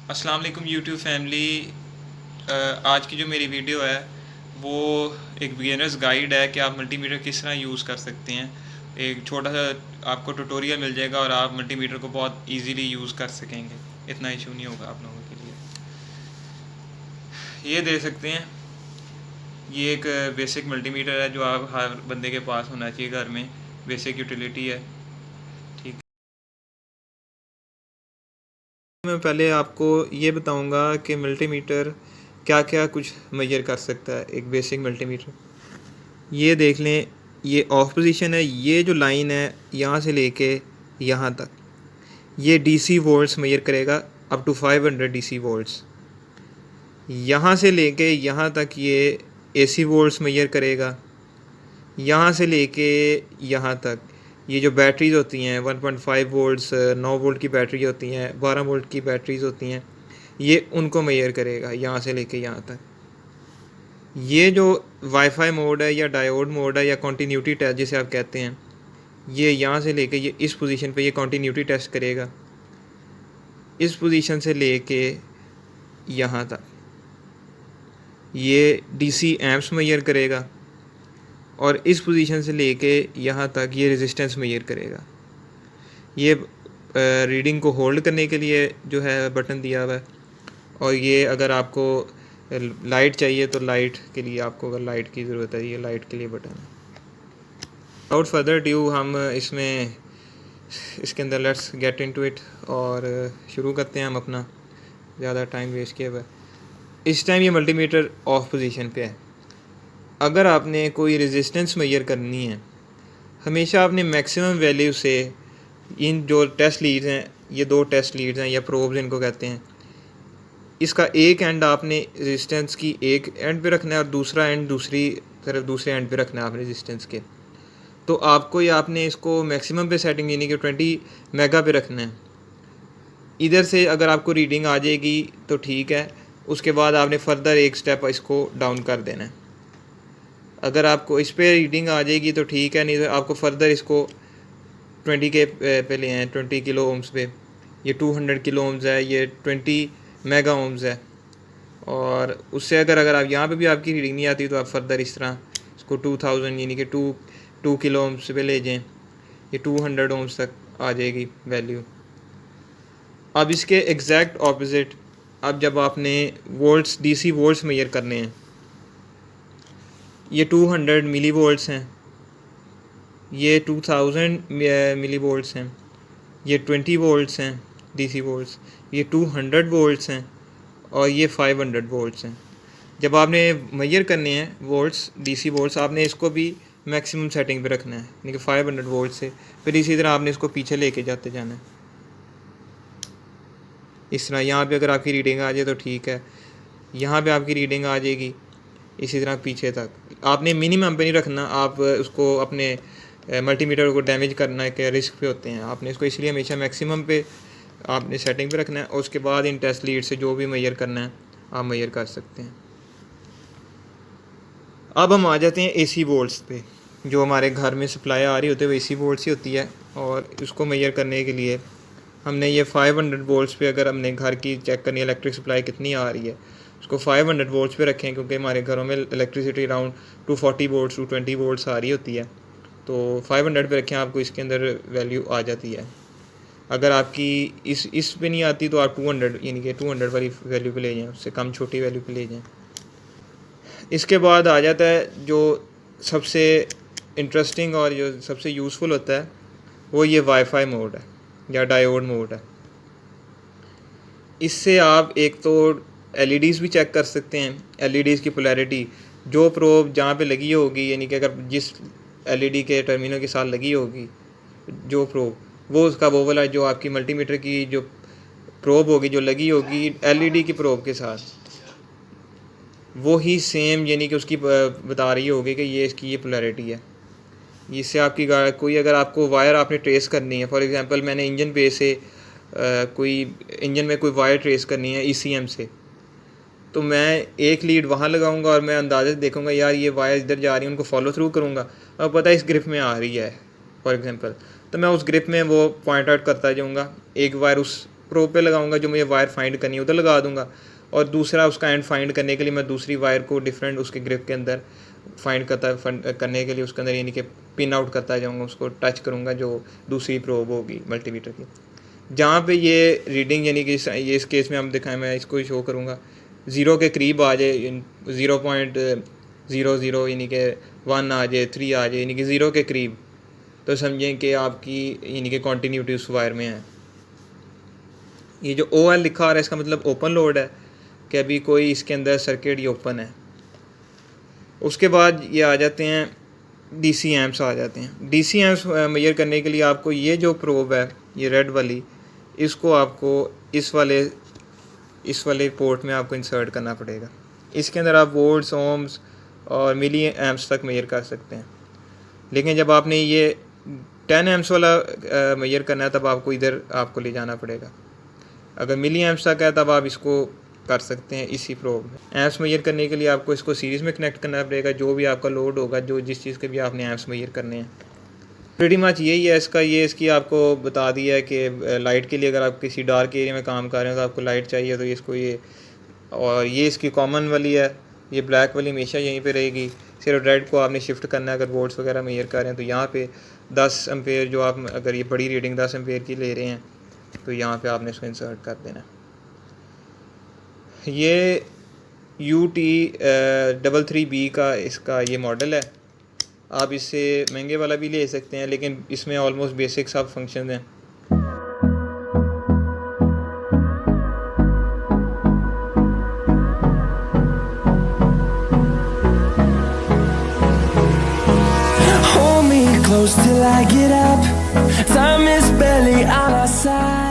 अस्सलाम वालेकुम YouTube family. आज की जो मेरी वीडियो है वो एक बिगिनर्स गाइड है कि आप मल्टीमीटर किस तरह यूज़ कर सकते हैं। एक छोटा सा आपको ट्यूटोरियल मिल जाएगा और आप मल्टीमीटर को बहुत इजीली यूज़ कर सकेंगे। इतना इशू नहीं होगा आप लोगों के लिए। ये दे सकते हैं, ये एक बेसिक मल्टीमीटर है जो आप हर बंदे के पास होना चाहिए घर में। बेसिक यूटिलिटी है, ठीक। मैं पहले आपको ये बताऊंगा कि मल्टीमीटर क्या क्या कुछ मेजर कर सकता है। एक बेसिक मल्टीमीटर, ये देख लें, ये ऑफ पोजीशन है। ये जो लाइन है यहाँ से लेके यहाँ तक, ये डीसी वोल्ट्स मेजर करेगा अप टू 500 डीसी वोल्ट्स। यहाँ से लेके यहाँ तक ये एसी वोल्ट्स मेजर करेगा। यहाँ से लेके यहाँ तक ये जो बैटरीज होती हैं 1.5 वोल्ट्स, 9 वोल्ट की बैटरी होती हैं, 12 वोल्ट की बैटरीज होती हैं, ये उनको मेजर करेगा यहाँ से लेके यहाँ तक। ये जो वाईफाई मोड है या डायोड मोड है या कॉन्टीन्यूटी टेस्ट जिसे आप कहते हैं, ये यहाँ से लेके ये इस पोजीशन पे ये कॉन्टीन्यूटी टेस्ट करेगा। इस पोजीशन से लेके यहाँ तक ये डीसी एम्प्स मेजर करेगा और इस पोजीशन से लेके यहाँ तक ये रेजिस्टेंस मेजर करेगा। ये रीडिंग को होल्ड करने के लिए जो है बटन दिया हुआ है। और ये अगर आपको लाइट चाहिए तो लाइट के लिए, आपको अगर लाइट की ज़रूरत है, ये लाइट के लिए बटन है। विदाउट फर्दर ड्यू हम इसके अंदर लेट्स गेट इनटू इट और शुरू करते हैं हम अपना, ज़्यादा टाइम वेस्ट किया हुआ है। इस टाइम ये मल्टीमीटर ऑफ पोजीशन पे है। अगर आपने कोई रेजिस्टेंस मेजर करनी है, हमेशा आपने मैक्सिमम वैल्यू से, इन जो टेस्ट लीड्स हैं, ये 2 टेस्ट लीड्स हैं या प्रोब्स इनको कहते हैं, इसका एक एंड आपने रेजिस्टेंस की एक एंड पे रखना है और दूसरा एंड दूसरी तरफ दूसरे एंड पे रखना है आपने रेजिस्टेंस के। तो आपको या आपने इसको मैक्सिमम पे सेटिंग यानी कि 20 मेगा पे रखना है। इधर से अगर आपको रीडिंग आ जाएगी तो ठीक है, उसके बाद आपने फर्दर एक स्टेप इसको डाउन कर देना है। अगर आपको इस पे रीडिंग आ जाएगी तो ठीक है, नहीं तो आपको फर्दर इसको 20 के पे ले आए, 20 किलो ओम्स पे। ये 200 किलो ओम्स है, ये 20 मेगा ओम्स है। और उससे अगर आप यहाँ पे भी आपकी रीडिंग नहीं आती तो आप फर्दर इस तरह इसको 2000 यानी कि 2 किलो ओम्स पे ले जाएं, ये 200 ओम्स तक आ जाएगी वैल्यू। अब इसके एग्जैक्ट ऑपोजिट, अब जब आपने वोल्ट्स डीसी वोल्ट्स मेजर करने हैं, ये 200 मिली वोल्ट्स हैं, ये 2000 मिली वोल्ट्स हैं, ये 20 वोल्ट्स हैं डीसी वोल्ट्स, ये 200 वोल्ट्स हैं और ये 500 वोल्ट्स हैं। जब आपने मेजर करने हैं वोल्ट्स डीसी वोल्ट्स, आपने इसको भी मैक्सिमम सेटिंग पे रखना है यानी कि 500 वोल्ट से। फिर इसी तरह आपने इसको पीछे लेके जाते जाना है इस तरह। यहाँ पे अगर आपकी रीडिंग आ जाए तो ठीक है, यहाँ पे आपकी रीडिंग आ जाएगी। इसी तरह पीछे तक आपने मिनिमम पे नहीं रखना, आप उसको अपने मल्टीमीटर को डैमेज करना के रिस्क पे होते हैं। आपने इसको इसलिए हमेशा मैक्सिमम पे आपने सेटिंग पे रखना है और उसके बाद इन टेस्ट लीड से जो भी मेजर करना है आप मेजर कर सकते हैं। अब हम आ जाते हैं एसी वोल्ट्स पे। जो हमारे घर में सप्लाई आ रही होती है वो एसी वोल्ट्स ही होती है और उसको मेजर करने के लिए हमने ये 500 वोल्ट्स पे, अगर हमने घर की चेक करनी है इलेक्ट्रिक सप्लाई कितनी आ रही है, उसको 500 वोल्ट्स पे रखें क्योंकि हमारे घरों में इलेक्ट्रिसिटी अराउंड 240 वोल्ट्स 220 वोल्ट्स आ रही होती है। तो 500 पे रखें, आपको इसके अंदर वैल्यू आ जाती है। अगर आपकी इस पे नहीं आती तो आप 200 यानी कि 200 वाली वैल्यू पे ले जाएँ, उससे कम छोटी वैल्यू पे ले जाएँ। इसके बाद आ जाता है जो सबसे इंटरेस्टिंग और जो सबसे यूज़फुल होता है, वो ये वाईफाई मोड है या डायोड मोड है। इससे आप एक तो एलईडीज़ भी चेक कर सकते हैं, एलईडीज़ की पोलैरिटी। जो प्रोब जहाँ पे लगी होगी यानी कि अगर जिस एलईडी के टर्मिनल के साथ लगी होगी जो प्रोब, वो उसका वो वाला जो आपकी मल्टीमीटर की जो प्रोब होगी जो लगी होगी एलईडी की प्रोब के साथ, वो ही सेम यानी कि उसकी बता रही होगी कि ये इसकी ये पोलैरिटी है। इससे आपकी कोई अगर आपको वायर आपने ट्रेस करनी है, फॉर एग्जांपल मैंने इंजन पे से कोई इंजन में कोई वायर ट्रेस करनी है ईसीएम से, तो मैं एक लीड वहाँ लगाऊंगा और मैं अंदाज़े देखूंगा यार ये वायर इधर जा रही है, उनको फॉलो थ्रू करूँगा और पता है इस ग्रिप में आ रही है फॉर एग्जांपल, तो मैं उस ग्रिप में वो पॉइंट आउट करता जाऊँगा। एक वायर उस प्रोब पे लगाऊंगा, जो मुझे वायर फाइंड करनी है उधर लगा दूंगा, और दूसरा उसका एंड फाइंड करने के लिए मैं दूसरी वायर को डिफरेंट उसके ग्रिप के अंदर फाइंड करने के लिए उसके अंदर यानी कि पिन आउट करता जाऊँगा, उसको टच करूँगा जो दूसरी प्रोब होगी मल्टीमीटर की। जहाँ पे ये रीडिंग यानी कि ये इस केस में हम दिखाएं, मैं इसको शो करूँगा, 0 के करीब आ जाए, 0.00 यानी कि 1 आ जाए, 3 आ जाए, यानी कि 0 के करीब, तो समझें कि आपकी यानी कि कॉन्टीन्यूटी उस वायर में है। ये जो OL लिखा आ रहा है इसका मतलब ओपन लोड है कि अभी कोई इसके अंदर सर्किट ये ओपन है। उसके बाद ये आ जाते हैं DC एम्प्स आ जाते हैं। DC एम्प्स मेजर करने के लिए आपको ये जो प्रोब है, ये रेड वाली, इसको आपको इस वाले पोर्ट में आपको इंसर्ट करना पड़ेगा। इसके अंदर आप वोल्ट्स, ओम्स और मिली एम्प्स तक मेजर कर सकते हैं। लेकिन जब आपने ये 10 एम्प्स वाला मेजर करना है तब आपको इधर आपको ले जाना पड़ेगा। अगर मिली एम्प्स तक है तब आप इसको कर सकते हैं इसी प्रोब में। एम्प्स मेजर करने के लिए आपको इसको सीरीज़ में कनेक्ट करना पड़ेगा, जो भी आपका लोड होगा, जो जिस चीज़ के भी आपने एम्प्स मेजर करने हैं। प्रीटी मच यही है इसका। ये इसकी आपको बता दिया है कि लाइट के लिए अगर आप किसी डार्क एरिया में काम कर रहे हैं तो आपको लाइट चाहिए, तो इसको ये, और ये इसकी कॉमन वाली है, ये ब्लैक वाली हमेशा यहीं पे रहेगी। सिर्फ रेड को आपने शिफ्ट करना है। अगर वोल्ट्स वगैरह मेजर कर रहे हैं तो यहाँ पे 10 एम्पेयर जो आप, अगर ये बड़ी रीडिंग 10 एम्पेयर की ले रहे हैं तो यहाँ पे आपने इसको इंसर्ट कर देना है। ये UT 33B का इसका ये मॉडल है। आप इससे महंगे वाला भी ले सकते हैं, लेकिन इसमें ऑलमोस्ट बेसिक सब फंक्शन हैं। Hold me close till I get up. Time is barely on our side.